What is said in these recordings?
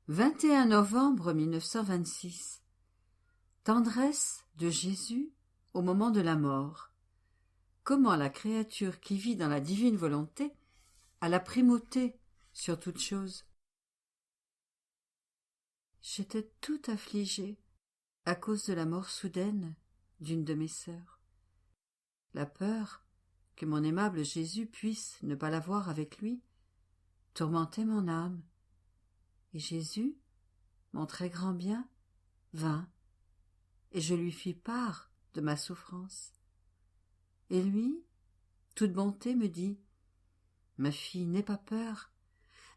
21 novembre 1926. Tendresse de Jésus au moment de la mort. Comment la créature qui vit dans la divine volonté a la primauté sur toute chose. J'étais tout affligée à cause de la mort soudaine d'une de mes sœurs. La peur que mon aimable Jésus puisse ne pas la voir avec lui tourmentait mon âme. Et Jésus, mon très grand bien, vint, et je lui fis part de ma souffrance. Et lui, toute bonté, me dit « Ma fille, n'aie pas peur.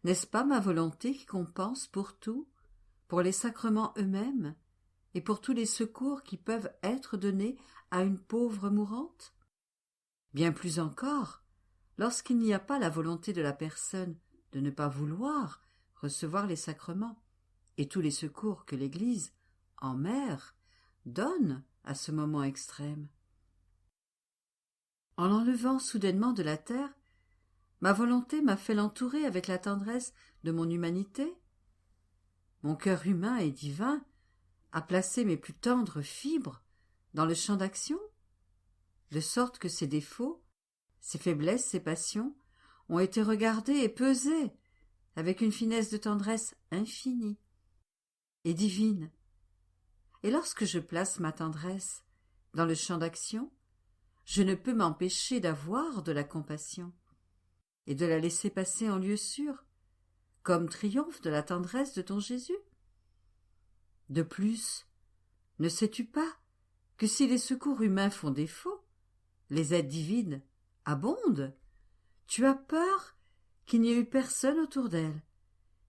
N'est-ce pas ma volonté qui compense pour tout, pour les sacrements eux-mêmes, et pour tous les secours qui peuvent être donnés à une pauvre mourante? Bien plus encore, lorsqu'il n'y a pas la volonté de la personne de ne pas vouloir recevoir les sacrements et tous les secours que l'Église, en mère, donne à ce moment extrême. En l'enlevant soudainement de la terre, ma volonté m'a fait l'entourer avec la tendresse de mon humanité. Mon cœur humain et divin a placé mes plus tendres fibres dans le champ d'action, de sorte que ses défauts, ses faiblesses, ses passions ont été regardés et pesés avec une finesse de tendresse infinie et divine. Et lorsque je place ma tendresse dans le champ d'action, je ne peux m'empêcher d'avoir de la compassion et de la laisser passer en lieu sûr, comme triomphe de la tendresse de ton Jésus. De plus, ne sais-tu pas que si les secours humains font défaut, les aides divines abondent? Tu as peur qu'il n'y ait eu personne autour d'elle,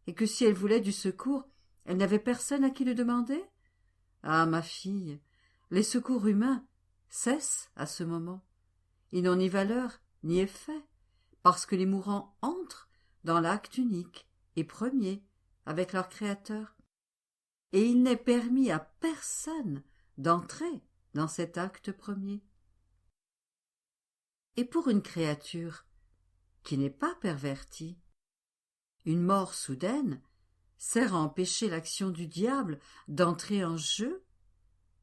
et que si elle voulait du secours, elle n'avait personne à qui le demander? Ah, ma fille, les secours humains cessent à ce moment. Ils n'ont ni valeur ni effet, parce que les mourants entrent dans l'acte unique et premier avec leur Créateur. Et il n'est permis à personne d'entrer dans cet acte premier. Et pour une créature qui n'est pas pervertie, une mort soudaine sert à empêcher l'action du diable d'entrer en jeu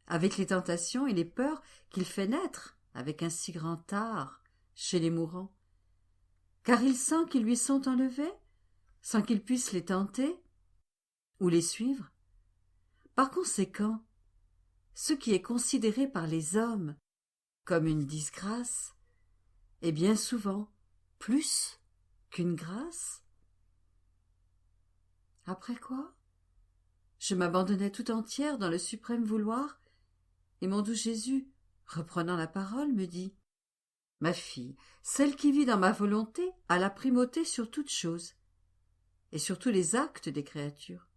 avec les tentations et les peurs qu'il fait naître avec un si grand art chez les mourants, car il sent qu'ils lui sont enlevés sans qu'il puisse les tenter ou les suivre. Par conséquent, ce qui est considéré par les hommes comme une disgrâce est bien souvent plus qu'une grâce. Après quoi, je m'abandonnai tout entière dans le suprême vouloir, et mon doux Jésus, reprenant la parole, me dit « Ma fille, celle qui vit dans ma volonté a la primauté sur toute chose, et sur tous les actes des créatures.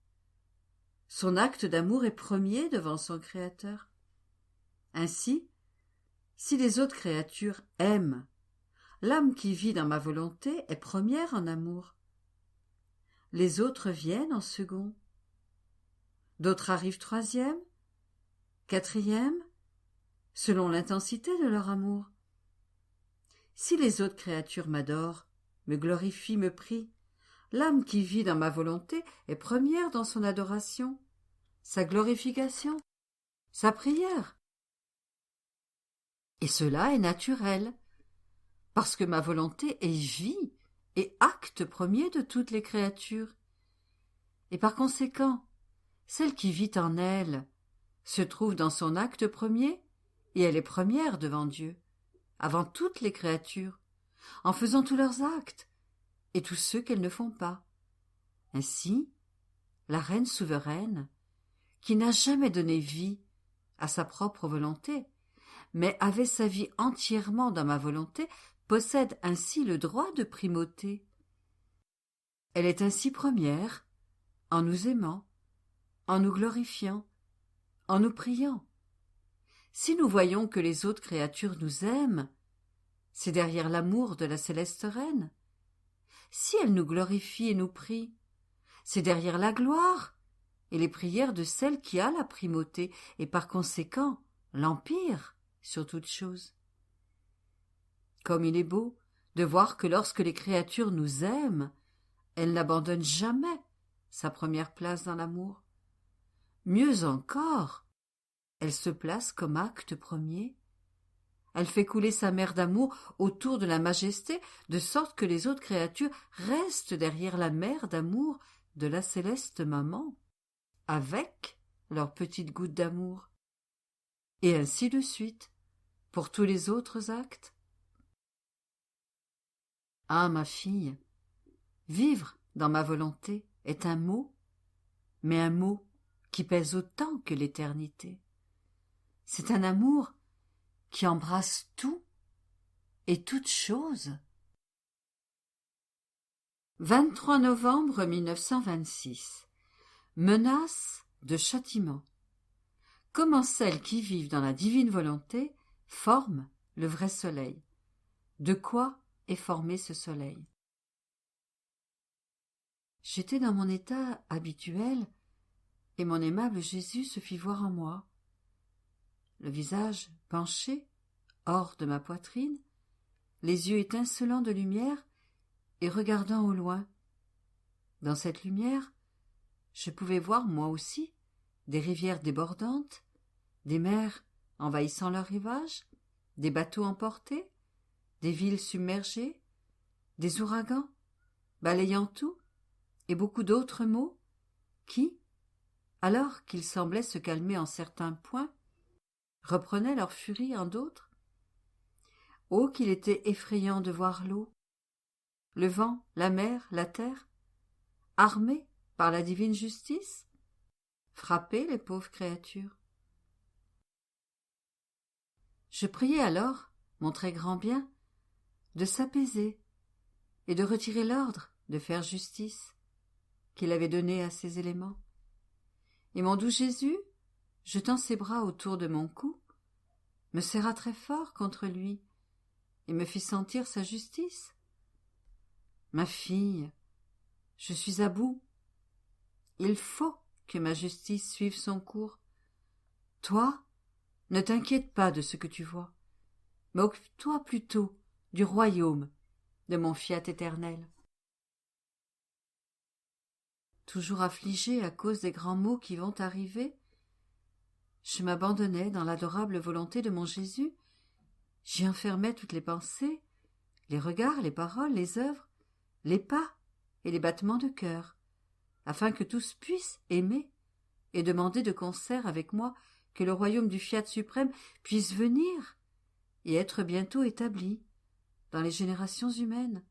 Son acte d'amour est premier devant son Créateur. Ainsi, si les autres créatures aiment, l'âme qui vit dans ma volonté est première en amour. Les autres viennent en second. D'autres arrivent troisième, quatrième, selon l'intensité de leur amour. Si les autres créatures m'adorent, me glorifient, me prient, l'âme qui vit dans ma volonté est première dans son adoration, sa glorification, sa prière. Et cela est naturel, parce que ma volonté est vie et acte premier de toutes les créatures. Et par conséquent, celle qui vit en elle se trouve dans son acte premier, et elle est première devant Dieu, avant toutes les créatures, en faisant tous leurs actes, et tous ceux qu'elles ne font pas. Ainsi, la reine souveraine, qui n'a jamais donné vie à sa propre volonté, mais avait sa vie entièrement dans ma volonté, possède ainsi le droit de primauté. Elle est ainsi première, en nous aimant, en nous glorifiant, en nous priant. Si nous voyons que les autres créatures nous aiment, c'est derrière l'amour de la céleste reine. Si elle nous glorifie et nous prie, c'est derrière la gloire et les prières de celle qui a la primauté et par conséquent l'empire sur toute chose. Comme il est beau de voir que lorsque les créatures nous aiment, elles n'abandonnent jamais sa première place dans l'amour. Mieux encore, elle se place comme acte premier. Elle fait couler sa mer d'amour autour de la majesté, de sorte que les autres créatures restent derrière la mer d'amour de la céleste maman, avec leurs petites gouttes d'amour. Et ainsi de suite, pour tous les autres actes. Ah, ma fille, vivre dans ma volonté est un mot, mais un mot qui pèse autant que l'éternité. C'est un amour qui embrasse tout et toute chose. 23 novembre 1926. Menace de châtiment. Comment celles qui vivent dans la divine volonté forment le vrai soleil. De quoi est formé ce soleil? J'étais dans mon état habituel et mon aimable Jésus se fit voir en moi. Le visage penché, hors de ma poitrine, les yeux étincelants de lumière et regardant au loin. Dans cette lumière, je pouvais voir moi aussi des rivières débordantes, des mers envahissant leurs rivages, des bateaux emportés, des villes submergées, des ouragans balayant tout, et beaucoup d'autres mots qui, alors qu'ils semblaient se calmer en certains points, reprenaient leur furie en d'autres. Oh, qu'il était effrayant de voir l'eau, le vent, la mer, la terre, armés par la divine justice, frapper les pauvres créatures. Je priai alors mon très grand bien de s'apaiser et de retirer l'ordre de faire justice qu'il avait donné à ces éléments. Et mon doux Jésus, jetant ses bras autour de mon cou, me serra très fort contre lui et me fit sentir sa justice. Ma fille, je suis à bout. Il faut que ma justice suive son cours. Toi, ne t'inquiète pas de ce que tu vois, mais occupe-toi plutôt du royaume de mon fiat éternel. Toujours affligée à cause des grands maux qui vont arriver, je m'abandonnais dans l'adorable volonté de mon Jésus. J'y enfermais toutes les pensées, les regards, les paroles, les œuvres, les pas et les battements de cœur, afin que tous puissent aimer et demander de concert avec moi que le royaume du fiat suprême puisse venir et être bientôt établi dans les générations humaines.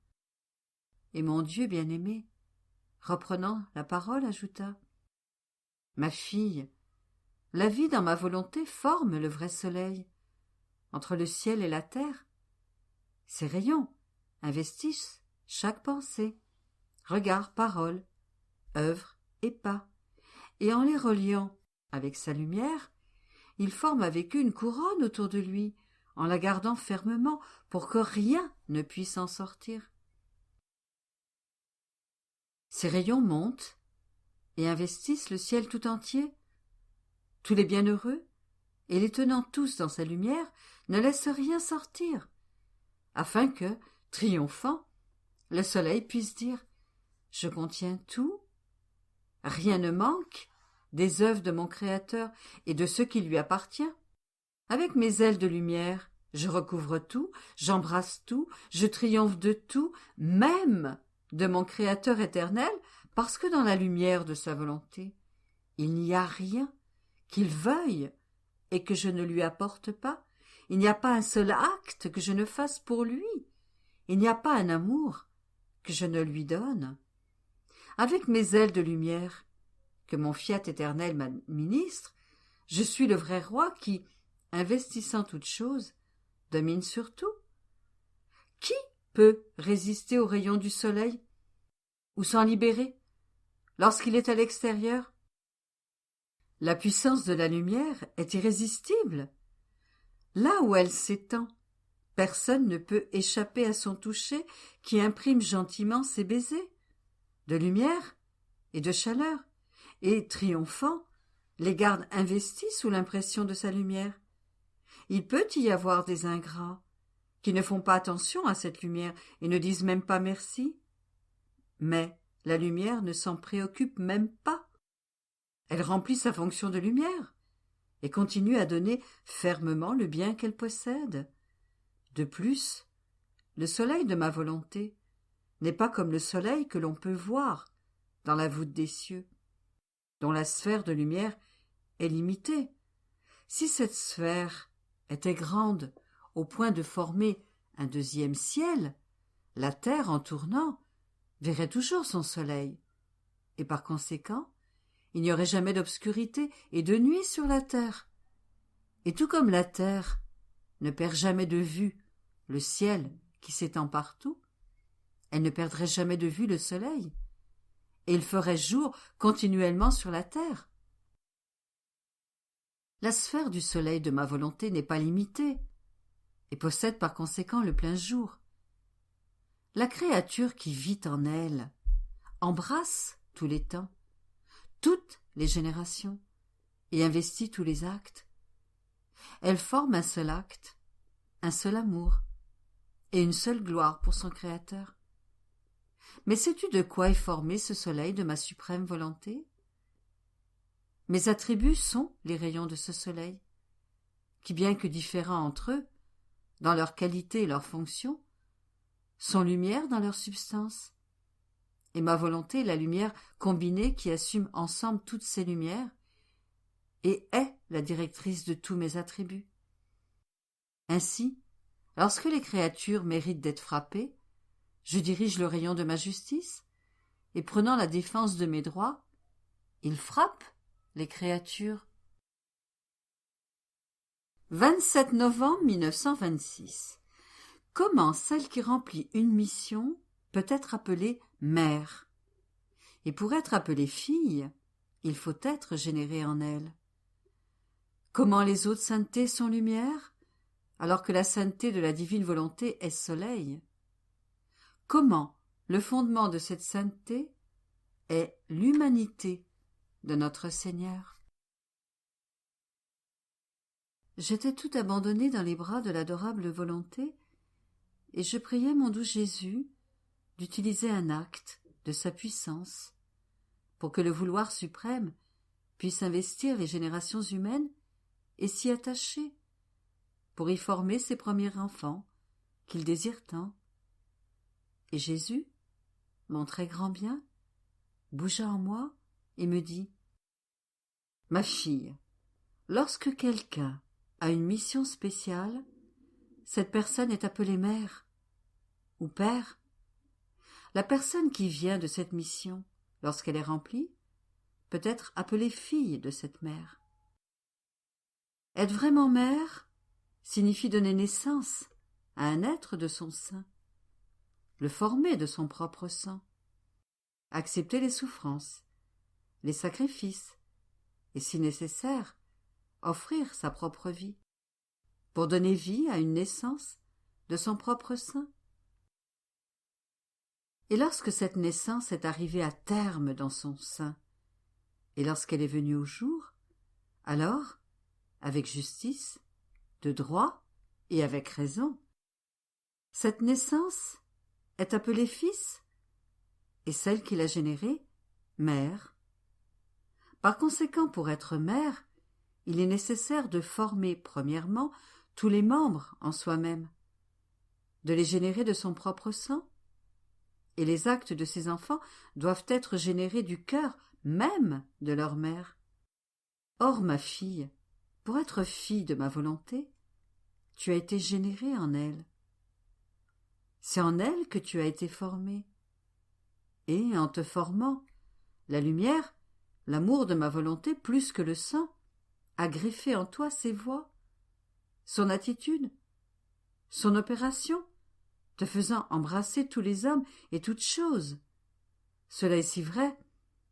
Et mon Dieu bien-aimé, reprenant la parole, ajouta : Ma fille, la vie dans ma volonté forme le vrai soleil, entre le ciel et la terre. Ces rayons investissent chaque pensée, regard, parole, œuvre et pas, et en les reliant avec sa lumière, il forme avec eux une couronne autour de lui, en la gardant fermement pour que rien ne puisse en sortir. Ces rayons montent et investissent le ciel tout entier. Tous les bienheureux, et les tenant tous dans sa lumière, ne laissent rien sortir, afin que, triomphant, le soleil puisse dire : Je contiens tout, rien ne manque des œuvres de mon Créateur et de ce qui lui appartient. Avec mes ailes de lumière, je recouvre tout, j'embrasse tout, je triomphe de tout, même de mon Créateur éternel, parce que dans la lumière de sa volonté, il n'y a rien qu'il veuille et que je ne lui apporte pas. Il n'y a pas un seul acte que je ne fasse pour lui. Il n'y a pas un amour que je ne lui donne. Avec mes ailes de lumière, que mon fiat éternel m'administre, je suis le vrai roi qui, investissant toute chose, domine sur tout. Qui peut résister aux rayons du soleil ou s'en libérer lorsqu'il est à l'extérieur? La puissance de la lumière est irrésistible. Là où elle s'étend, personne ne peut échapper à son toucher qui imprime gentiment ses baisers, de lumière et de chaleur, et, triomphant, les garde investis sous l'impression de sa lumière. Il peut y avoir des ingrats qui ne font pas attention à cette lumière et ne disent même pas merci. Mais la lumière ne s'en préoccupe même pas. Elle remplit sa fonction de lumière et continue à donner fermement le bien qu'elle possède. De plus, le soleil de ma volonté n'est pas comme le soleil que l'on peut voir dans la voûte des cieux, dont la sphère de lumière est limitée. Si cette sphère était grande au point de former un deuxième ciel, la terre, en tournant, verrait toujours son soleil, et par conséquent, il n'y aurait jamais d'obscurité et de nuit sur la terre. Et tout comme la terre ne perd jamais de vue le ciel qui s'étend partout, elle ne perdrait jamais de vue le soleil, et il ferait jour continuellement sur la terre. La sphère du soleil de ma volonté n'est pas limitée, et possède par conséquent le plein jour. La créature qui vit en elle embrasse tous les temps, toutes les générations, et investit tous les actes. Elle forme un seul acte, un seul amour, et une seule gloire pour son Créateur. Mais sais-tu de quoi est formé ce soleil de ma suprême volonté? Mes attributs sont les rayons de ce soleil, qui, bien que différents entre eux, dans leur qualité et leur fonction, sont lumière dans leur substance. Et ma volonté est la lumière combinée qui assume ensemble toutes ces lumières et est la directrice de tous mes attributs. Ainsi, lorsque les créatures méritent d'être frappées, je dirige le rayon de ma justice, et prenant la défense de mes droits, il frappe les créatures. 27 novembre 1926. Comment celle qui remplit une mission peut être appelée mère? Et pour être appelée fille, il faut être généré en elle. Comment les autres saintetés sont lumière, alors que la sainteté de la divine volonté est soleil? Comment le fondement de cette sainteté est l'humanité de notre Seigneur? J'étais tout abandonnée dans les bras de l'adorable volonté, et je priais mon doux Jésus d'utiliser un acte de sa puissance pour que le vouloir suprême puisse investir les générations humaines et s'y attacher, pour y former ses premiers enfants qu'il désire tant. Et Jésus, mon très grand bien, bougea en moi et me dit: « Ma fille, lorsque quelqu'un a une mission spéciale, cette personne est appelée mère ou père. La personne qui vient de cette mission, lorsqu'elle est remplie, peut être appelée fille de cette mère. Être vraiment mère signifie donner naissance à un être de son sein, le former de son propre sang, accepter les souffrances, les sacrifices, et si nécessaire, offrir sa propre vie, pour donner vie à une naissance de son propre sein. Et lorsque cette naissance est arrivée à terme dans son sein, et lorsqu'elle est venue au jour, alors, avec justice, de droit et avec raison, cette naissance est appelée fils, et celle qui l'a générée, mère. Par conséquent, pour être mère, il est nécessaire de former, premièrement, tous les membres en soi-même, de les générer de son propre sang, et les actes de ses enfants doivent être générés du cœur même de leur mère. Or, ma fille, pour être fille de ma volonté, tu as été générée en elle. C'est en elle que tu as été formée. Et, en te formant, la lumière, l'amour de ma volonté plus que le sang, a greffé en toi ses voies, son attitude, son opération, te faisant embrasser tous les hommes et toutes choses. Cela est si vrai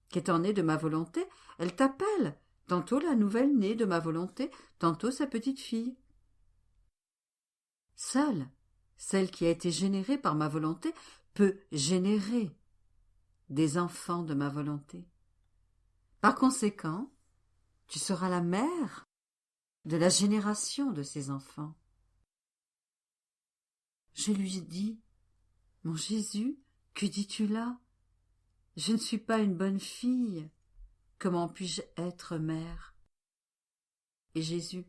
qu'étant née de ma volonté, elle t'appelle, tantôt la nouvelle née de ma volonté, tantôt sa petite fille. Seule, celle qui a été générée par ma volonté peut générer des enfants de ma volonté. Par conséquent, tu seras la mère de la génération de ces enfants. Je lui dis: « Mon Jésus, que dis-tu là ? Je ne suis pas une bonne fille. Comment puis-je être mère? Et Jésus: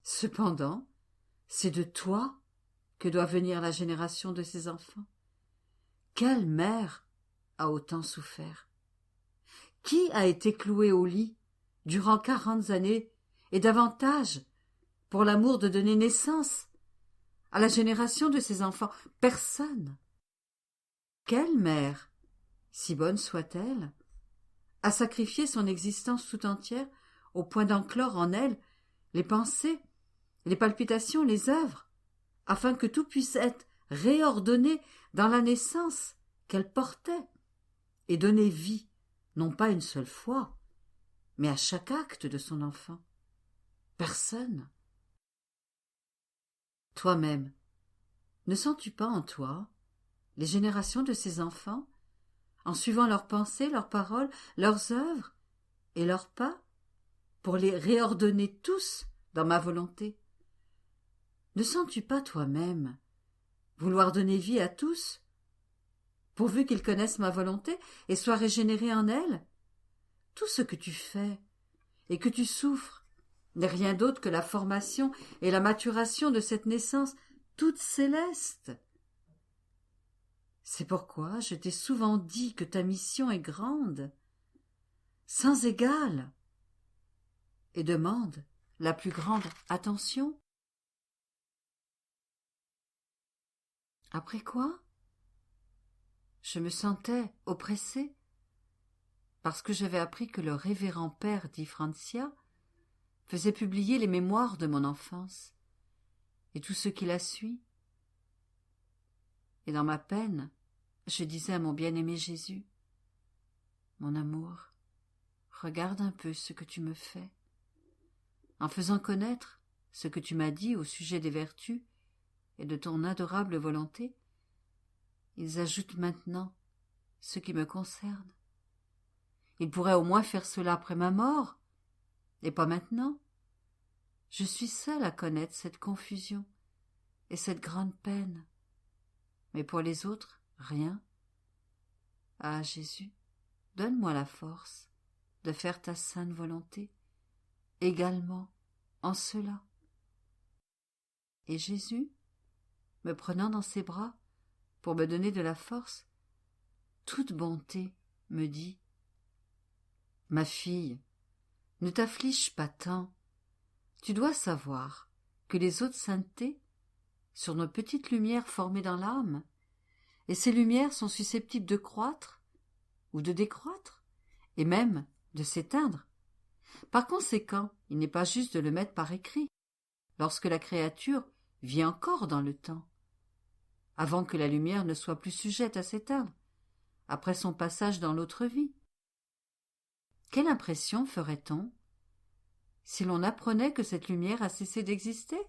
Cependant, c'est de toi que doit venir la génération de ces enfants. Quelle mère a autant souffert? Qui a été cloué au lit durant 40 années et davantage pour l'amour de donner naissance à la génération de ses enfants? Personne. Quelle mère, si bonne soit-elle, a sacrifié son existence tout entière au point d'enclore en elle les pensées, les palpitations, les œuvres, afin que tout puisse être réordonné dans la naissance qu'elle portait et donner vie, non pas une seule fois, mais à chaque acte de son enfant? Personne. Toi-même, ne sens-tu pas en toi les générations de ces enfants, en suivant leurs pensées, leurs paroles, leurs œuvres et leurs pas, pour les réordonner tous dans ma volonté? Ne sens-tu pas toi-même vouloir donner vie à tous, pourvu qu'ils connaissent ma volonté et soient régénérés en elle? Tout ce que tu fais et que tu souffres n'est rien d'autre que la formation et la maturation de cette naissance toute céleste. C'est pourquoi je t'ai souvent dit que ta mission est grande, sans égale, et demande la plus grande attention. Après quoi, je me sentais oppressée, parce que j'avais appris que le révérend père Di Francia faisait publier les mémoires de mon enfance et tout ce qui la suit. Et dans ma peine, je disais à mon bien-aimé Jésus: Mon amour, regarde un peu ce que tu me fais. En faisant connaître ce que tu m'as dit au sujet des vertus et de ton adorable volonté, ils ajoutent maintenant ce qui me concerne. Ils pourraient au moins faire cela après ma mort, et pas maintenant. Je suis seule à connaître cette confusion et cette grande peine. Mais pour les autres, rien. Ah, Jésus, donne-moi la force de faire ta sainte volonté, également en cela. Et Jésus, me prenant dans ses bras pour me donner de la force, toute bonté, me dit: Ma fille, ne t'afflige pas tant. Tu dois savoir que les autres saintetés sont nos petites lumières formées dans l'âme, et ces lumières sont susceptibles de croître ou de décroître, et même de s'éteindre. Par conséquent, il n'est pas juste de le mettre par écrit, lorsque la créature vit encore dans le temps, avant que la lumière ne soit plus sujette à s'éteindre, après son passage dans l'autre vie. Quelle impression ferait-on si l'on apprenait que cette lumière a cessé d'exister?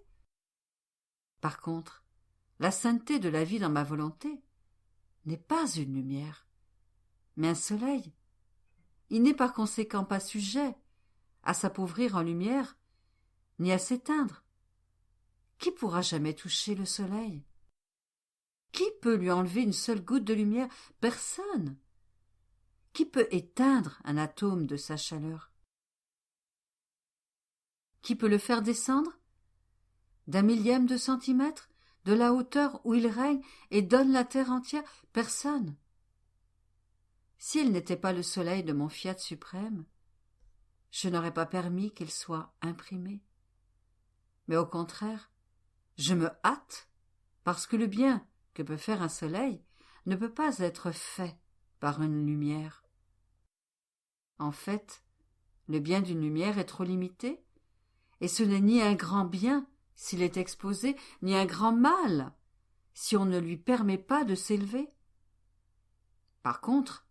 Par contre, la sainteté de la vie dans ma volonté n'est pas une lumière, mais un soleil. Il n'est par conséquent pas sujet à s'appauvrir en lumière, ni à s'éteindre. Qui pourra jamais toucher le soleil? Qui peut lui enlever une seule goutte de lumière? Personne. Qui peut éteindre un atome de sa chaleur? Qui peut le faire descendre d'un millième de centimètre de la hauteur où il règne et donne la terre entière? Personne. S'il n'était pas le soleil de mon fiat suprême, je n'aurais pas permis qu'il soit imprimé. Mais au contraire, je me hâte, parce que le bien que peut faire un soleil ne peut pas être fait par une lumière. En fait, le bien d'une lumière est trop limité, et ce n'est ni un grand bien s'il est exposé, ni un grand mal si on ne lui permet pas de s'élever. Par contre,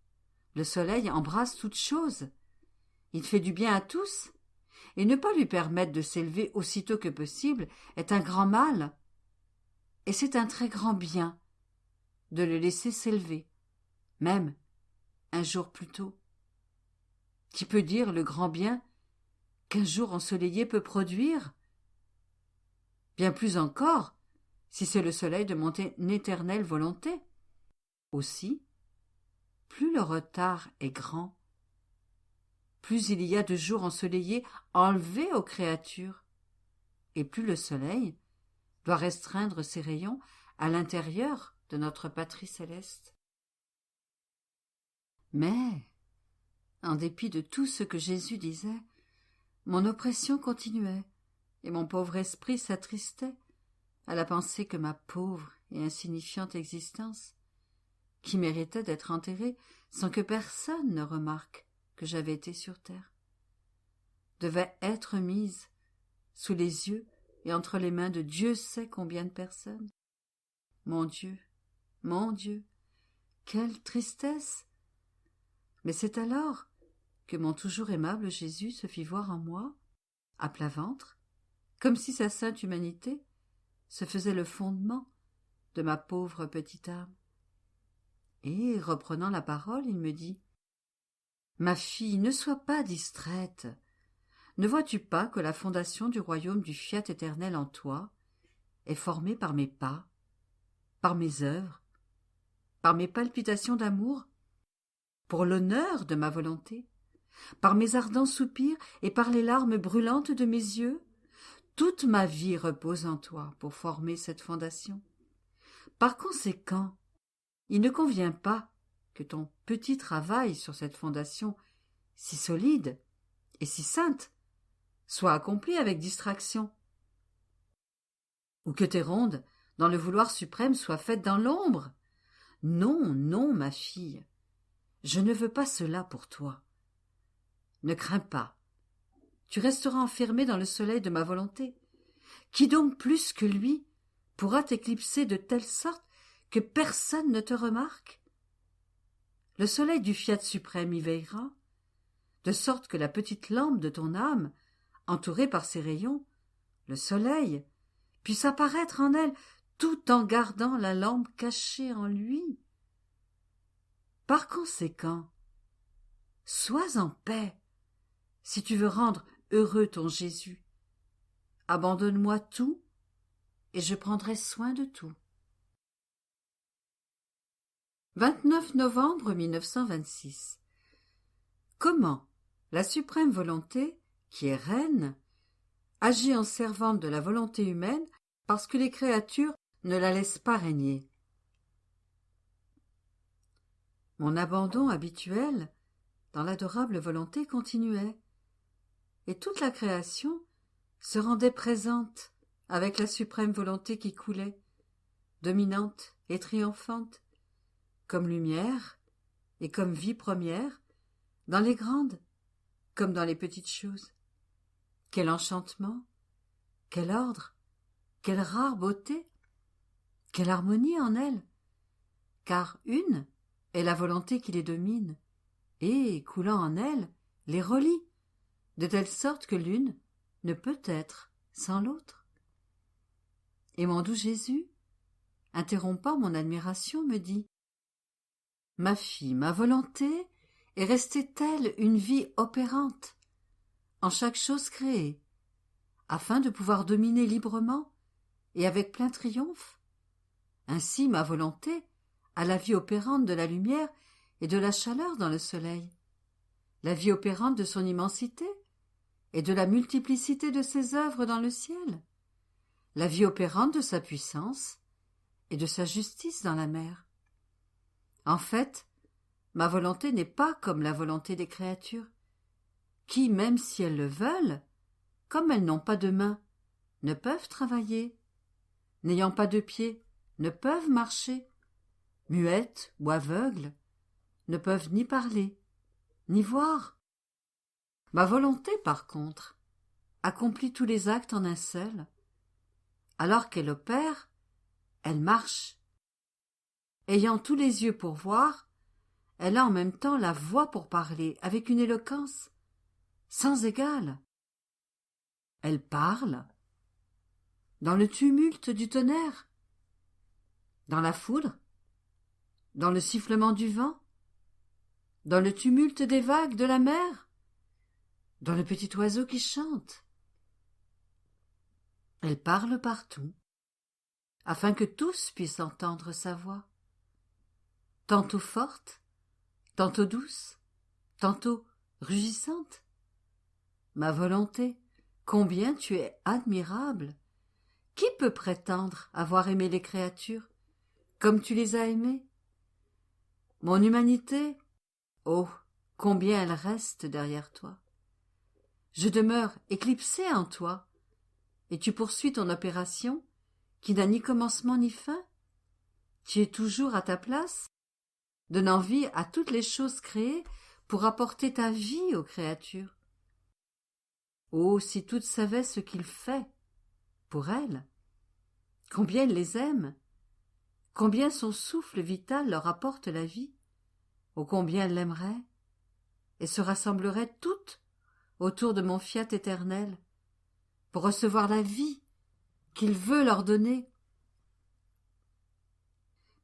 le soleil embrasse toutes choses. Il fait du bien à tous, et ne pas lui permettre de s'élever aussitôt que possible est un grand mal, et c'est un très grand bien de le laisser s'élever, même un jour plus tôt. Qui peut dire le grand bien qu'un jour ensoleillé peut produire? Bien plus encore, si c'est le soleil de mon éternelle volonté. Aussi, plus le retard est grand, plus il y a de jours ensoleillés enlevés aux créatures, et plus le soleil doit restreindre ses rayons à l'intérieur de notre patrie céleste. Mais, en dépit de tout ce que Jésus disait, mon oppression continuait, et mon pauvre esprit s'attristait à la pensée que ma pauvre et insignifiante existence, qui méritait d'être enterrée sans que personne ne remarque que j'avais été sur terre, devait être mise sous les yeux et entre les mains de Dieu sait combien de personnes. Mon Dieu, quelle tristesse! Mais c'est alors que mon toujours aimable Jésus se fit voir en moi, à plat ventre, comme si sa sainte humanité se faisait le fondement de ma pauvre petite âme. Et, reprenant la parole, il me dit « Ma fille, ne sois pas distraite. Ne vois-tu pas que la fondation du royaume du fiat éternel en toi est formée par mes pas, par mes œuvres, par mes palpitations d'amour, pour l'honneur de ma volonté, par mes ardents soupirs et par les larmes brûlantes de mes yeux? Toute ma vie repose en toi pour former cette fondation. Par conséquent, il ne convient pas que ton petit travail sur cette fondation si solide et si sainte soit accompli avec distraction, ou que tes rondes, dans le vouloir suprême, soient faites dans l'ombre. Non, non, ma fille, je ne veux pas cela pour toi. Ne crains pas, tu resteras enfermée dans le soleil de ma volonté. Qui donc plus que lui pourra t'éclipser de telle sorte que personne ne te remarque? Le soleil du fiat suprême y veillera, de sorte que la petite lampe de ton âme, entourée par ses rayons, le soleil, puisse apparaître en elle tout en gardant la lampe cachée en lui. Par conséquent, sois en paix si tu veux rendre heureux ton Jésus. Abandonne-moi tout et je prendrai soin de tout. 29 novembre 1926. Comment la suprême volonté, qui est reine, agit en servante de la volonté humaine parce que les créatures ne la laissent pas régner. Mon abandon habituel dans l'adorable volonté continuait, et toute la création se rendait présente avec la suprême volonté qui coulait, dominante et triomphante, comme lumière et comme vie première, dans les grandes comme dans les petites choses. Quel enchantement, quel ordre, quelle rare beauté, quelle harmonie en elles, car une est la volonté qui les domine, et, coulant en elles, les relie, de telle sorte que l'une ne peut être sans l'autre. Et mon doux Jésus, interrompant mon admiration, me dit « Ma fille, ma volonté est restée telle une vie opérante, en chaque chose créée, afin de pouvoir dominer librement et avec plein triomphe. Ainsi ma volonté a la vie opérante de la lumière et de la chaleur dans le soleil, la vie opérante de son immensité et de la multiplicité de ses œuvres dans le ciel, la vie opérante de sa puissance et de sa justice dans la mer. En fait, ma volonté n'est pas comme la volonté des créatures, qui, même si elles le veulent, comme elles n'ont pas de mains, ne peuvent travailler, n'ayant pas de pieds, ne peuvent marcher, muettes ou aveugles, ne peuvent ni parler, ni voir. Ma volonté, par contre, accomplit tous les actes en un seul. Alors qu'elle opère, elle marche. Ayant tous les yeux pour voir, elle a en même temps la voix pour parler, avec une éloquence sans égale. Elle parle dans le tumulte du tonnerre, dans la foudre, dans le sifflement du vent, dans le tumulte des vagues de la mer, dans le petit oiseau qui chante. Elle parle partout, afin que tous puissent entendre sa voix, tantôt forte, tantôt douce, tantôt rugissante. Ma volonté, combien tu es admirable! Qui peut prétendre avoir aimé les créatures comme tu les as aimées? Mon humanité, oh, combien elle reste derrière toi! Je demeure éclipsé en toi, et tu poursuis ton opération qui n'a ni commencement ni fin. Tu es toujours à ta place, donnant vie à toutes les choses créées pour apporter ta vie aux créatures. Oh, si toutes savaient ce qu'il fait pour elles, combien il les aime, combien son souffle vital leur apporte la vie, ô combien elles l'aimeraient, et se rassembleraient toutes autour de mon fiat éternel, pour recevoir la vie qu'il veut leur donner.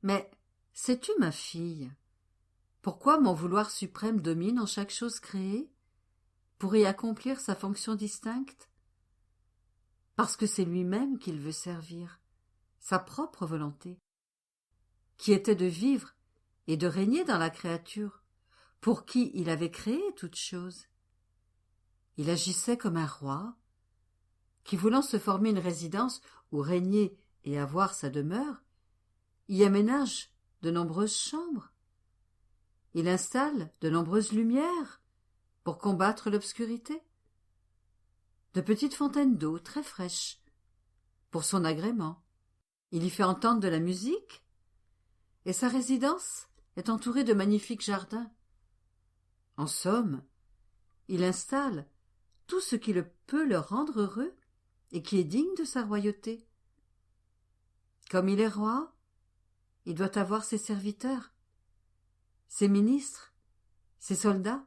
Mais sais-tu, ma fille, pourquoi mon vouloir suprême domine en chaque chose créée, pour y accomplir sa fonction distincte? Parce que c'est lui-même qu'il veut servir, sa propre volonté, qui était de vivre et de régner dans la créature, pour qui il avait créé toutes choses. Il agissait comme un roi, qui, voulant se former une résidence où régner et avoir sa demeure, y aménage de nombreuses chambres. Il installe de nombreuses lumières pour combattre l'obscurité, de petites fontaines d'eau très fraîches pour son agrément. Il y fait entendre de la musique, et sa résidence est entourée de magnifiques jardins. En somme, il installe tout ce qui peut le rendre heureux et qui est digne de sa royauté. Comme il est roi, il doit avoir ses serviteurs, ses ministres, ses soldats.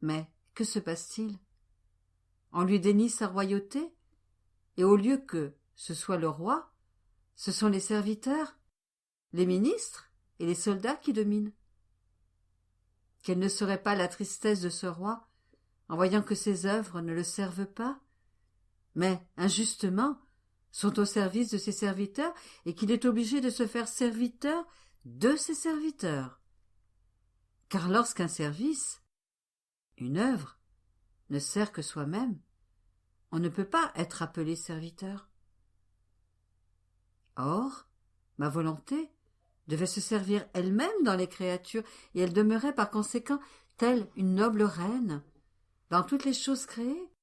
Mais que se passe-t-il? On lui dénie sa royauté, et au lieu que ce soit le roi, ce sont les serviteurs, les ministres et les soldats qui dominent. Quelle ne serait pas la tristesse de ce roi en voyant que ses œuvres ne le servent pas, mais, injustement, sont au service de ses serviteurs et qu'il est obligé de se faire serviteur de ses serviteurs. Car lorsqu'un service, une œuvre, ne sert que soi-même, on ne peut pas être appelé serviteur. Or, ma volonté devait se servir elle-même dans les créatures, et elle demeurait par conséquent telle une noble reine dans toutes les choses créées,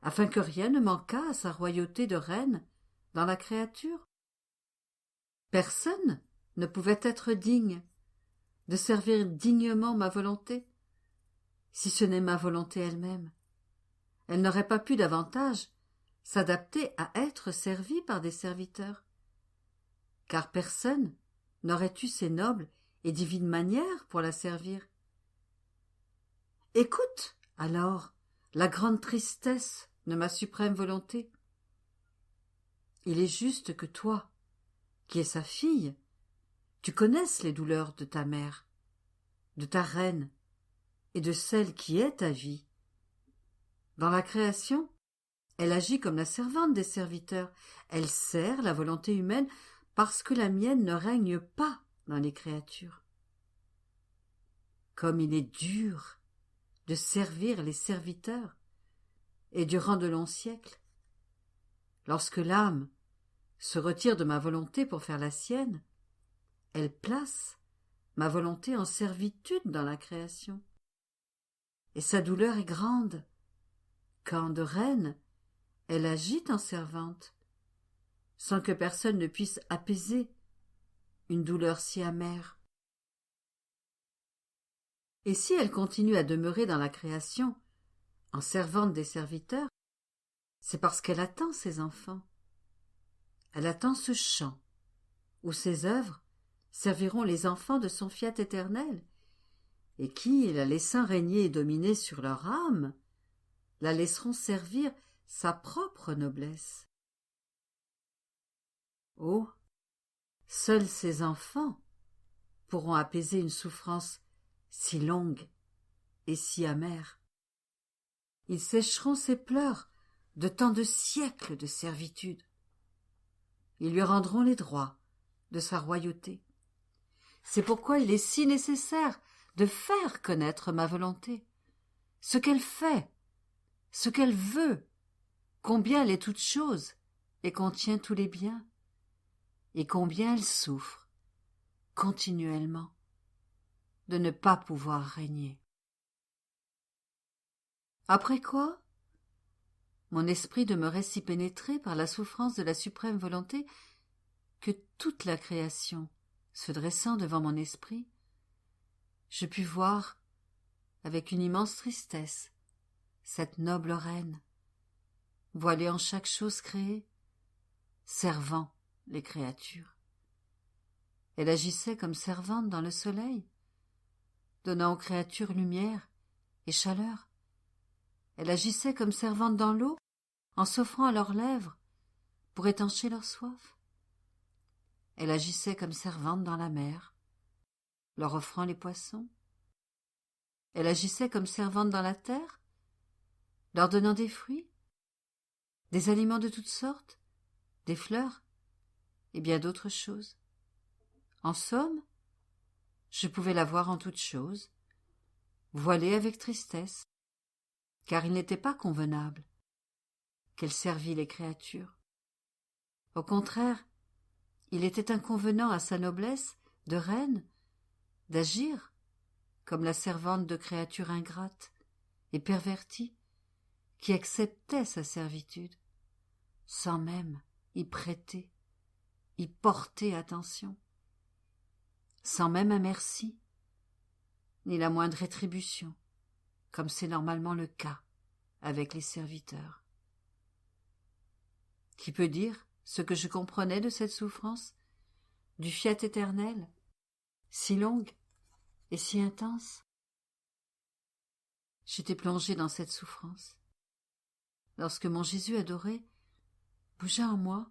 afin que rien ne manquât à sa royauté de reine dans la créature. Personne ne pouvait être digne de servir dignement ma volonté, si ce n'est ma volonté elle-même. Elle n'aurait pas pu davantage s'adapter à être servie par des serviteurs, car personne n'aurait eu ces nobles et divines manières pour la servir. Écoute, alors, la grande tristesse de ma suprême volonté. Il est juste que toi, qui es sa fille, tu connaisses les douleurs de ta mère, de ta reine et de celle qui est ta vie. Dans la création, elle agit comme la servante des serviteurs. Elle sert la volonté humaine parce que la mienne ne règne pas dans les créatures. Comme il est dur de servir les serviteurs, et durant de longs siècles, lorsque l'âme se retire de ma volonté pour faire la sienne, elle place ma volonté en servitude dans la création. Et sa douleur est grande, quand de reine, elle agit en servante, sans que personne ne puisse apaiser une douleur si amère. Et si elle continue à demeurer dans la création, en servante des serviteurs, c'est parce qu'elle attend ses enfants. Elle attend ce champ, où ses œuvres serviront les enfants de son fiat éternel, et qui, la laissant régner et dominer sur leur âme, la laisseront servir sa propre noblesse. Oh, seuls ses enfants pourront apaiser une souffrance si longue et si amère. Ils sécheront ses pleurs de tant de siècles de servitude. Ils lui rendront les droits de sa royauté. C'est pourquoi il est si nécessaire de faire connaître ma volonté, ce qu'elle fait, ce qu'elle veut, combien elle est toute chose et contient tous les biens, et combien elle souffre continuellement de ne pas pouvoir régner. Après quoi, mon esprit demeurait si pénétré par la souffrance de la suprême volonté que toute la création, se dressant devant mon esprit, je pus voir, avec une immense tristesse, cette noble reine, voilée en chaque chose créée, servant les créatures. Elle agissait comme servante dans le soleil, donnant aux créatures lumière et chaleur. Elle agissait comme servante dans l'eau, en s'offrant à leurs lèvres pour étancher leur soif. Elle agissait comme servante dans la mer, leur offrant les poissons. Elle agissait comme servante dans la terre, leur donnant des fruits, des aliments de toutes sortes, des fleurs et bien d'autres choses. En somme, je pouvais la voir en toutes choses, voilée avec tristesse, car il n'était pas convenable qu'elle servît les créatures. Au contraire, il était inconvenant à sa noblesse de reine d'agir comme la servante de créatures ingrates et perverties qui acceptaient sa servitude sans même y prêter, y porter attention, sans même un merci, ni la moindre rétribution, comme c'est normalement le cas avec les serviteurs. Qui peut dire ce que je comprenais de cette souffrance, du fiat éternel, si longue et si intense? J'étais plongée dans cette souffrance, lorsque mon Jésus adoré bougea en moi,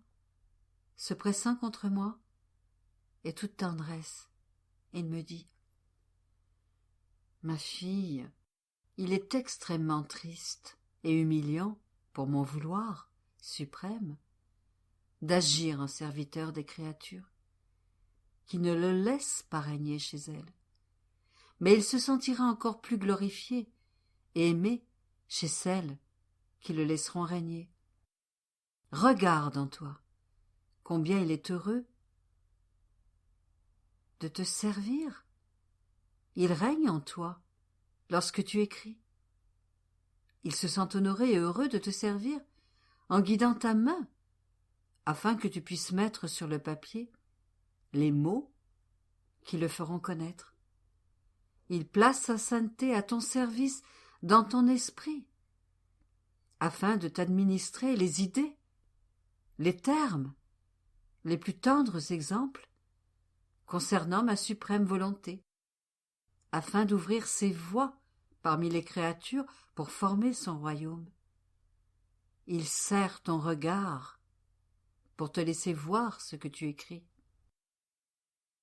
se pressant contre moi, et toute tendresse, il me dit: « Ma fille, il est extrêmement triste et humiliant pour mon vouloir suprême d'agir en serviteur des créatures, qui ne le laissent pas régner chez elles. Mais il se sentira encore plus glorifié et aimé chez celles qui le laisseront régner. Regarde en toi combien il est heureux de te servir. Il règne en toi lorsque tu écris. Il se sent honoré et heureux de te servir en guidant ta main afin que tu puisses mettre sur le papier les mots qui le feront connaître. Il place sa sainteté à ton service dans ton esprit, afin de t'administrer les idées, les termes, les plus tendres exemples concernant ma suprême volonté, afin d'ouvrir ses voies parmi les créatures pour former son royaume. Il serre ton regard pour te laisser voir ce que tu écris,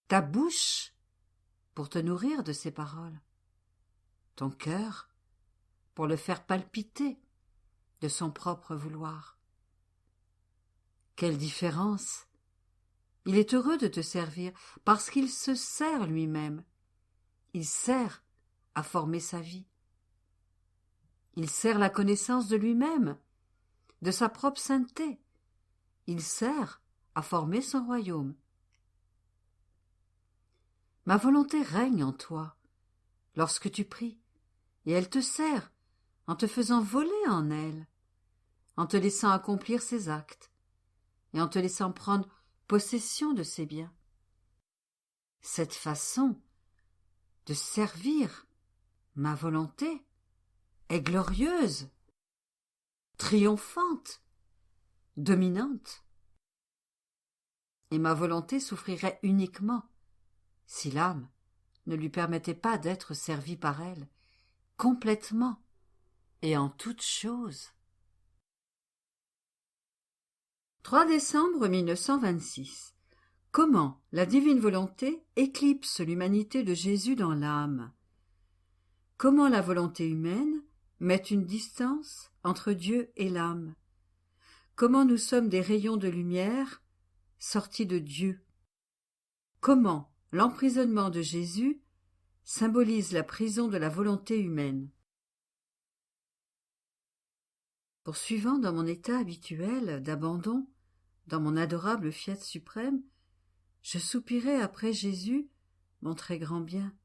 ta bouche pour te nourrir de ses paroles, ton cœur pour le faire palpiter de son propre vouloir. Quelle différence! Il est heureux de te servir parce qu'il se sert lui-même. Il sert à former sa vie. Il sert la connaissance de lui-même, de sa propre sainteté. Il sert à former son royaume. Ma volonté règne en toi lorsque tu pries, et elle te sert en te faisant voler en elle, en te laissant accomplir ses actes, et en te laissant prendre possession de ses biens. Cette façon de servir ma volonté est glorieuse, triomphante, dominante, et ma volonté souffrirait uniquement si l'âme ne lui permettait pas d'être servie par elle, complètement et en toutes choses. 3 décembre 1926. Comment la divine volonté éclipse l'humanité de Jésus dans l'âme? Comment la volonté humaine met une distance entre Dieu et l'âme? Comment nous sommes des rayons de lumière sortis de Dieu? Comment l'emprisonnement de Jésus symbolise la prison de la volonté humaine. Poursuivant dans mon état habituel d'abandon, dans mon adorable fiat suprême, je soupirais après Jésus, mon très grand bien.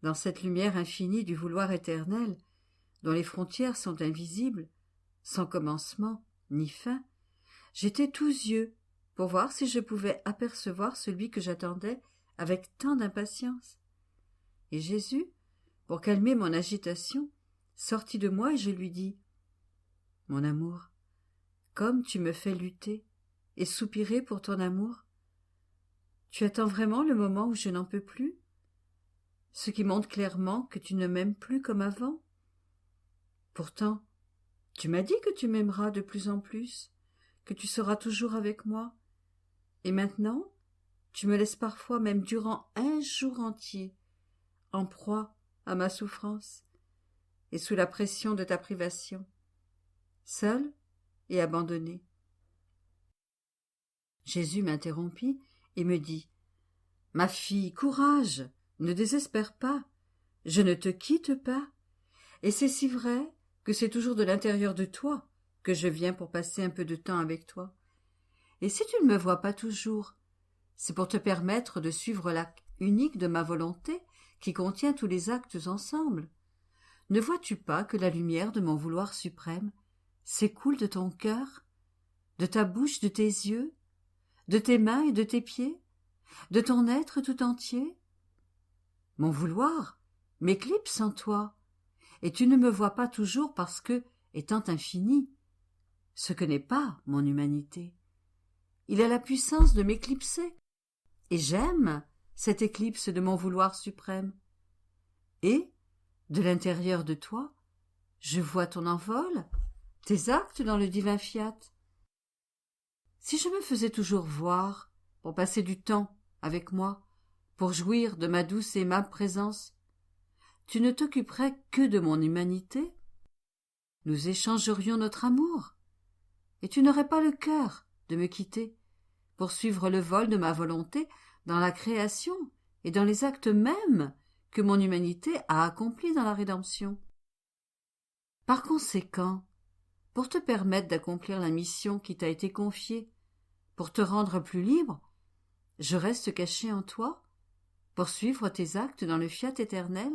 Dans cette lumière infinie du vouloir éternel, dont les frontières sont invisibles, sans commencement ni fin, j'étais tous yeux pour voir si je pouvais apercevoir celui que j'attendais avec tant d'impatience. Et Jésus, pour calmer mon agitation, sortit de moi et je lui dis « Mon amour, comme tu me fais lutter et soupirer pour ton amour, tu attends vraiment le moment où je n'en peux plus, ce qui montre clairement que tu ne m'aimes plus comme avant. Pourtant, tu m'as dit que tu m'aimeras de plus en plus, que tu seras toujours avec moi, et maintenant, tu me laisses parfois même durant un jour entier, en proie à ma souffrance et sous la pression de ta privation, seule et abandonnée. » Jésus m'interrompit et me dit « Ma fille, courage, ne désespère pas, je ne te quitte pas, et c'est si vrai que c'est toujours de l'intérieur de toi que je viens pour passer un peu de temps avec toi. Et si tu ne me vois pas toujours, c'est pour te permettre de suivre l'acte unique de ma volonté qui contient tous les actes ensemble. Ne vois-tu pas que la lumière de mon vouloir suprême s'écoule de ton cœur, de ta bouche, de tes yeux, de tes mains et de tes pieds, de ton être tout entier? Mon vouloir m'éclipse en toi, et tu ne me vois pas toujours parce que, étant infini, ce que n'est pas mon humanité, il a la puissance de m'éclipser, et j'aime cette éclipse de mon vouloir suprême. Et, de l'intérieur de toi, je vois ton envol, tes actes dans le divin fiat. Si je me faisais toujours voir, pour passer du temps avec moi, pour jouir de ma douce et aimable présence, tu ne t'occuperais que de mon humanité? Nous échangerions notre amour, et tu n'aurais pas le cœur de me quitter pour suivre le vol de ma volonté dans la création et dans les actes mêmes que mon humanité a accomplis dans la rédemption. Par conséquent, pour te permettre d'accomplir la mission qui t'a été confiée, pour te rendre plus libre, je reste caché en toi, pour suivre tes actes dans le fiat éternel.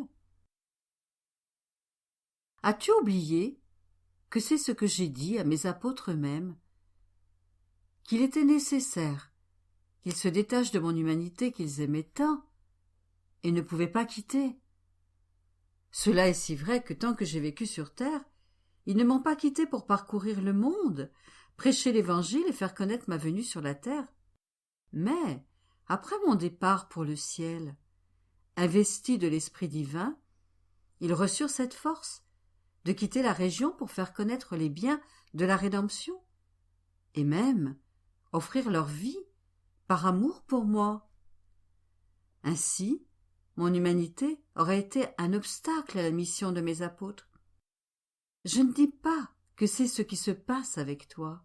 As-tu oublié que c'est ce que j'ai dit à mes apôtres eux-mêmes, qu'il était nécessaire qu'ils se détachent de mon humanité qu'ils aimaient tant et ne pouvaient pas quitter? Cela est si vrai que tant que j'ai vécu sur terre, ils ne m'ont pas quitté pour parcourir le monde, prêcher l'Évangile et faire connaître ma venue sur la terre. Mais, après mon départ pour le ciel, investis de l'Esprit divin, ils reçurent cette force de quitter la région pour faire connaître les biens de la rédemption, et même offrir leur vie par amour pour moi. Ainsi, mon humanité aurait été un obstacle à la mission de mes apôtres. Je ne dis pas que c'est ce qui se passe avec toi,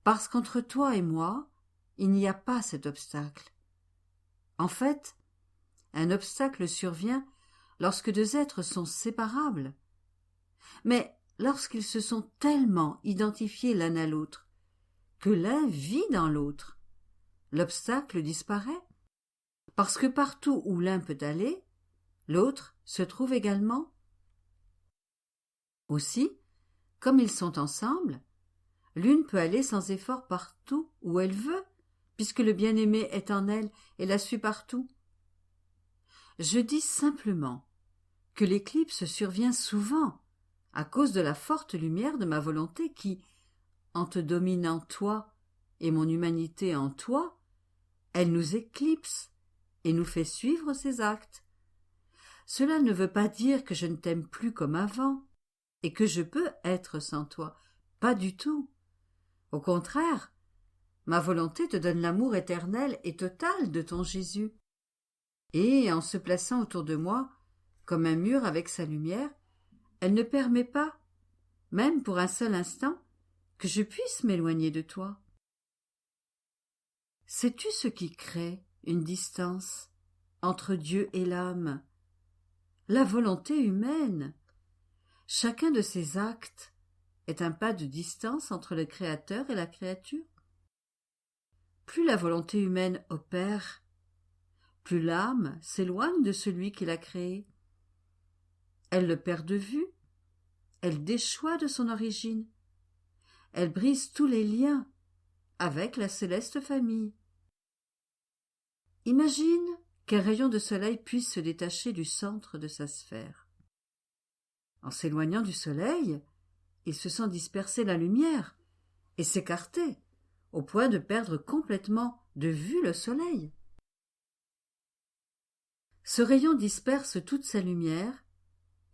parce qu'entre toi et moi, il n'y a pas cet obstacle. En fait, un obstacle survient lorsque deux êtres sont séparables. Mais lorsqu'ils se sont tellement identifiés l'un à l'autre que l'un vit dans l'autre, l'obstacle disparaît, parce que partout où l'un peut aller, l'autre se trouve également. Aussi, comme ils sont ensemble, l'une peut aller sans effort partout où elle veut, puisque le bien-aimé est en elle et la suit partout. Je dis simplement que l'éclipse survient souvent à cause de la forte lumière de ma volonté qui, en te dominant toi et mon humanité en toi, elle nous éclipse et nous fait suivre ses actes. Cela ne veut pas dire que je ne t'aime plus comme avant et que je peux être sans toi, pas du tout. Au contraire, ma volonté te donne l'amour éternel et total de ton Jésus. Et, en se plaçant autour de moi, comme un mur avec sa lumière, elle ne permet pas, même pour un seul instant, que je puisse m'éloigner de toi. Sais-tu ce qui crée une distance entre Dieu et l'âme la volonté humaine. Chacun de ces actes est un pas de distance entre le Créateur et la créature. Plus la volonté humaine opère, plus l'âme s'éloigne de celui qui l'a créée. Elle le perd de vue, elle déchoit de son origine, elle brise tous les liens avec la céleste famille. Imagine qu'un rayon de soleil puisse se détacher du centre de sa sphère. En s'éloignant du soleil, il se sent disperser la lumière et s'écarter, au point de perdre complètement de vue le soleil. Ce rayon disperse toute sa lumière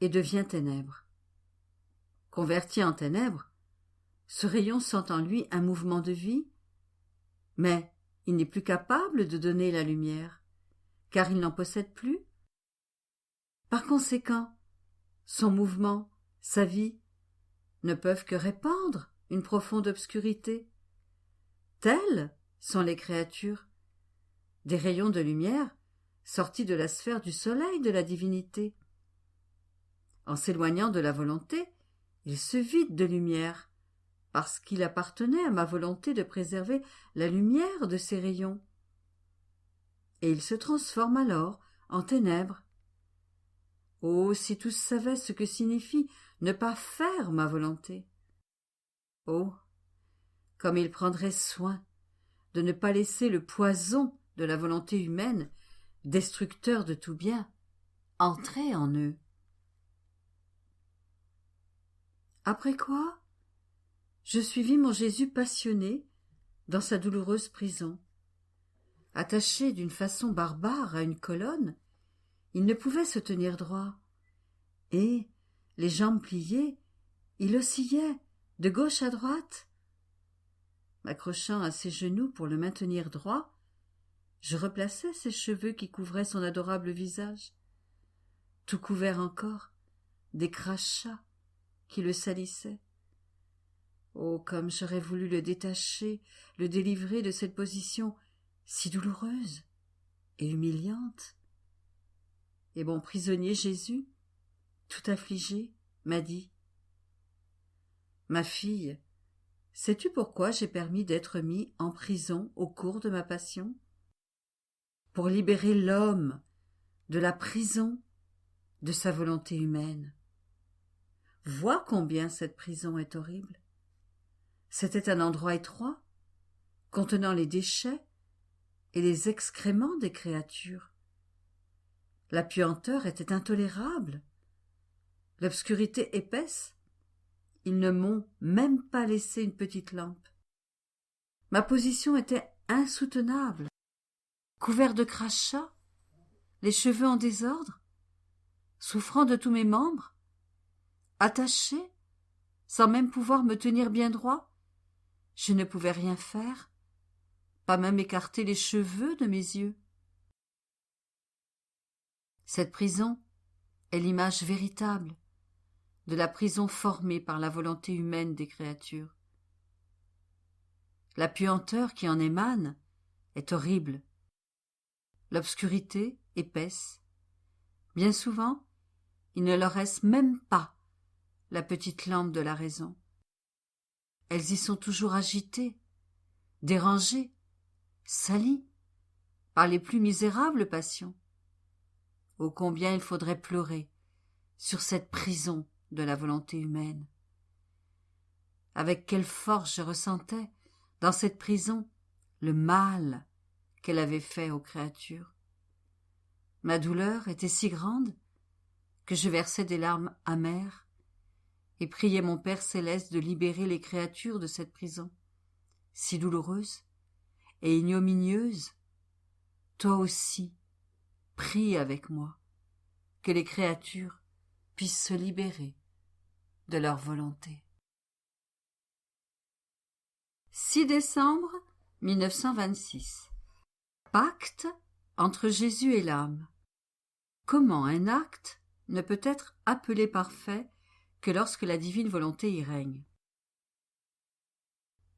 et devient ténèbres. Converti en ténèbres, ce rayon sent en lui un mouvement de vie, mais il n'est plus capable de donner la lumière, car il n'en possède plus. Par conséquent, son mouvement, sa vie, ne peuvent que répandre une profonde obscurité. Telles sont les créatures, des rayons de lumière sortis de la sphère du soleil de la divinité. En s'éloignant de la volonté, il se vide de lumière, parce qu'il appartenait à ma volonté de préserver la lumière de ces rayons. Et il se transforme alors en ténèbres. Oh, si tous savaient ce que signifie ne pas faire ma volonté! Oh, comme ils prendraient soin de ne pas laisser le poison de la volonté humaine, destructeur de tout bien, entrer en eux. Après quoi, je suivis mon Jésus passionné dans sa douloureuse prison. Attaché d'une façon barbare à une colonne, il ne pouvait se tenir droit, et, les jambes pliées, il oscillait de gauche à droite. M'accrochant à ses genoux pour le maintenir droit, je replaçai ses cheveux qui couvraient son adorable visage, tout couvert encore des crachats qui le salissaient. Oh, comme j'aurais voulu le détacher, le délivrer de cette position si douloureuse et humiliante. Et mon prisonnier Jésus, tout affligé, m'a dit : « Ma fille, sais-tu pourquoi j'ai permis d'être mis en prison au cours de ma passion ? Pour libérer l'homme de la prison de sa volonté humaine. Vois combien cette prison est horrible. C'était un endroit étroit, contenant les déchets et les excréments des créatures. La puanteur était intolérable. L'obscurité épaisse. Ils ne m'ont même pas laissé une petite lampe. Ma position était insoutenable. Couvert de crachats, les cheveux en désordre, souffrant de tous mes membres, attaché, sans même pouvoir me tenir bien droit, je ne pouvais rien faire, pas même écarter les cheveux de mes yeux. Cette prison est l'image véritable de la prison formée par la volonté humaine des créatures. La puanteur qui en émane est horrible. L'obscurité épaisse. Bien souvent, il ne leur reste même pas la petite lampe de la raison. Elles y sont toujours agitées, dérangées, salies par les plus misérables passions. Ô combien il faudrait pleurer sur cette prison de la volonté humaine. Avec quelle force je ressentais, dans cette prison, le mal qu'elle avait fait aux créatures. Ma douleur était si grande que je versais des larmes amères et priais mon Père céleste de libérer les créatures de cette prison, si douloureuse et ignominieuse. Toi aussi, prie avec moi, que les créatures puissent se libérer de leur volonté. 6 décembre 1926. Pacte entre Jésus et l'âme. Comment un acte ne peut être appelé parfait que lorsque la divine volonté y règne ?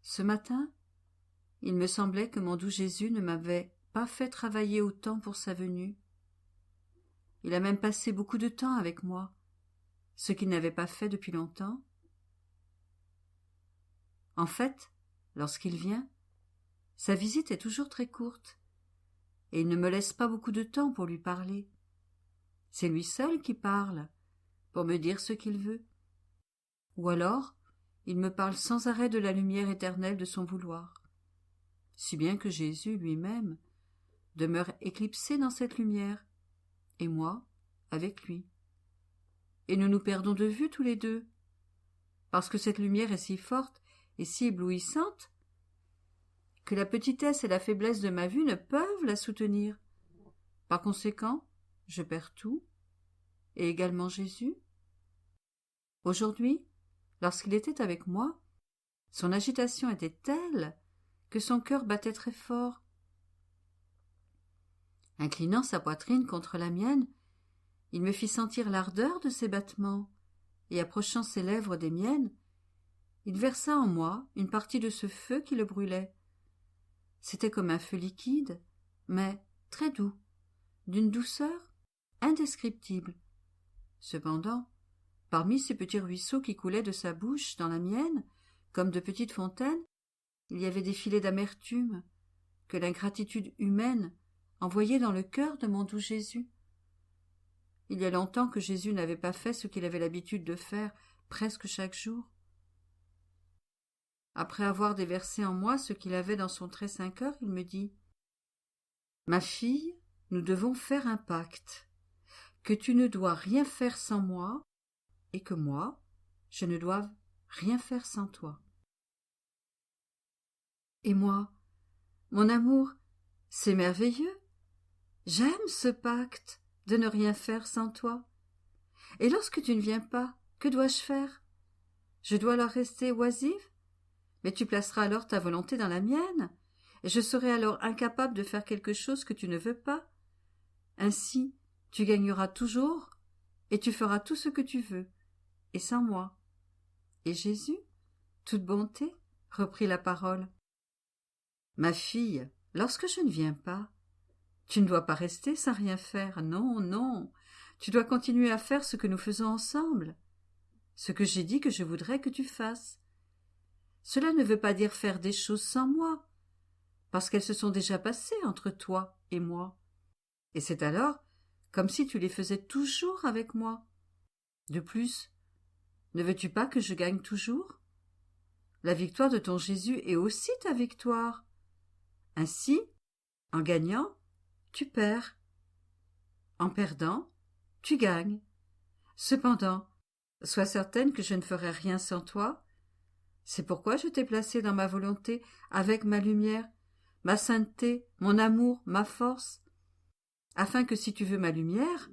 Ce matin, il me semblait que mon doux Jésus ne m'avait pas fait travailler autant pour sa venue. Il a même passé beaucoup de temps avec moi, ce qu'il n'avait pas fait depuis longtemps. En fait, lorsqu'il vient, sa visite est toujours très courte, et il ne me laisse pas beaucoup de temps pour lui parler. C'est lui seul qui parle, pour me dire ce qu'il veut. Ou alors, il me parle sans arrêt de la lumière éternelle de son vouloir, si bien que Jésus lui-même demeure éclipsé dans cette lumière, et moi avec lui. Et nous nous perdons de vue tous les deux, parce que cette lumière est si forte et si éblouissante que la petitesse et la faiblesse de ma vue ne peuvent la soutenir. Par conséquent, je perds tout, et également Jésus. Aujourd'hui, lorsqu'il était avec moi, son agitation était telle que son cœur battait très fort. Inclinant sa poitrine contre la mienne, il me fit sentir l'ardeur de ses battements, et approchant ses lèvres des miennes, il versa en moi une partie de ce feu qui le brûlait. C'était comme un feu liquide, mais très doux, d'une douceur indescriptible. Cependant, parmi ces petits ruisseaux qui coulaient de sa bouche dans la mienne, comme de petites fontaines, il y avait des filets d'amertume que l'ingratitude humaine envoyait dans le cœur de mon doux Jésus. Il y a longtemps que Jésus n'avait pas fait ce qu'il avait l'habitude de faire presque chaque jour. Après avoir déversé en moi ce qu'il avait dans son très saint cœur, il me dit « Ma fille, nous devons faire un pacte, que tu ne dois rien faire sans moi, et que moi, je ne dois rien faire sans toi. » Et moi, mon amour, c'est merveilleux. J'aime ce pacte de ne rien faire sans toi. Et lorsque tu ne viens pas, que dois-je faire? Je dois alors rester oisive? Mais tu placeras alors ta volonté dans la mienne, et je serai alors incapable de faire quelque chose que tu ne veux pas. Ainsi, tu gagneras toujours, et tu feras tout ce que tu veux, et sans moi. Et Jésus, toute bonté, reprit la parole. Ma fille, lorsque je ne viens pas, tu ne dois pas rester sans rien faire, non, non, tu dois continuer à faire ce que nous faisons ensemble, ce que j'ai dit que je voudrais que tu fasses. Cela ne veut pas dire faire des choses sans moi, parce qu'elles se sont déjà passées entre toi et moi, et c'est alors comme si tu les faisais toujours avec moi. De plus, ne veux-tu pas que je gagne toujours? La victoire de ton Jésus est aussi ta victoire. Ainsi, en gagnant, tu perds. En perdant, tu gagnes. Cependant, sois certaine que je ne ferai rien sans toi. C'est pourquoi je t'ai placé dans ma volonté avec ma lumière, ma sainteté, mon amour, ma force, afin que si tu veux ma lumière,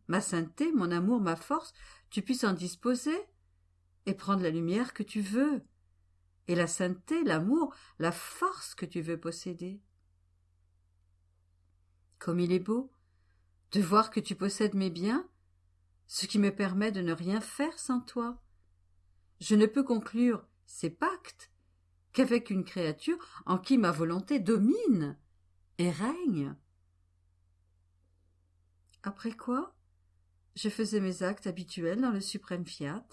ma sainteté, mon amour, ma force, tu puisses en disposer et prendre la lumière que tu veux, et la sainteté, l'amour, la force que tu veux posséder. Comme il est beau de voir que tu possèdes mes biens, ce qui me permet de ne rien faire sans toi. Je ne peux conclure ces pactes qu'avec une créature en qui ma volonté domine et règne. Après quoi, je faisais mes actes habituels dans le suprême fiat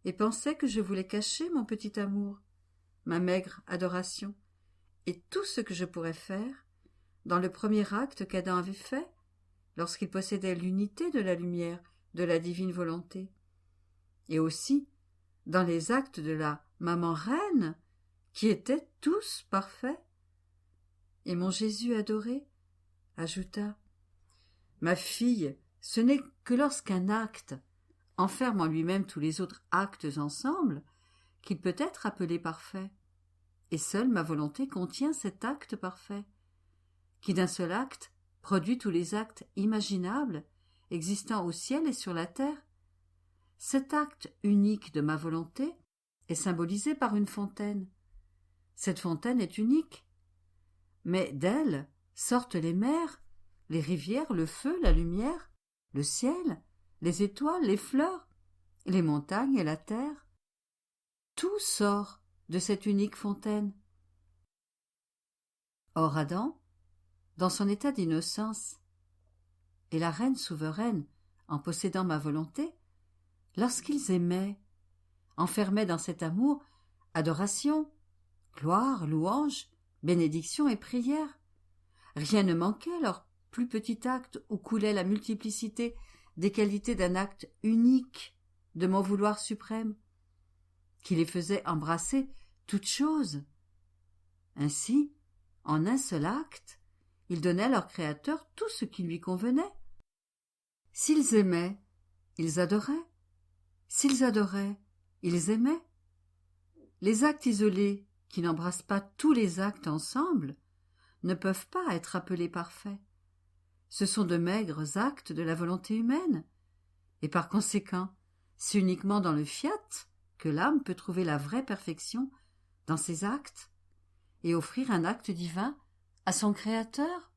et pensais que je voulais cacher mon petit amour, ma maigre adoration et tout ce que je pourrais faire dans le premier acte qu'Adam avait fait lorsqu'il possédait l'unité de la lumière de la divine volonté, et aussi dans les actes de la maman reine qui étaient tous parfaits. Et mon Jésus adoré ajouta « Ma fille, ce n'est que lorsqu'un acte enferme en lui-même tous les autres actes ensemble qu'il peut être appelé parfait. Et seule ma volonté contient cet acte parfait, qui d'un seul acte produit tous les actes imaginables existant au ciel et sur la terre. Cet acte unique de ma volonté est symbolisé par une fontaine. Cette fontaine est unique, mais d'elle sortent les mers, les rivières, le feu, la lumière, le ciel, les étoiles, les fleurs, les montagnes et la terre. Tout sort de cette unique fontaine. Or Adam, dans son état d'innocence, et la reine souveraine, en possédant ma volonté, lorsqu'ils aimaient, enfermaient dans cet amour adoration, gloire, louange, bénédiction et prière. Rien ne manquait leur plus petit acte où coulait la multiplicité des qualités d'un acte unique de mon vouloir suprême, qui les faisait embrasser toutes choses. Ainsi, en un seul acte, ils donnaient à leur Créateur tout ce qui lui convenait. S'ils aimaient, ils adoraient. S'ils adoraient, ils aimaient. Les actes isolés, qui n'embrassent pas tous les actes ensemble, ne peuvent pas être appelés parfaits. Ce sont de maigres actes de la volonté humaine, et par conséquent, c'est uniquement dans le fiat que l'âme peut trouver la vraie perfection dans ses actes et offrir un acte divin à son Créateur.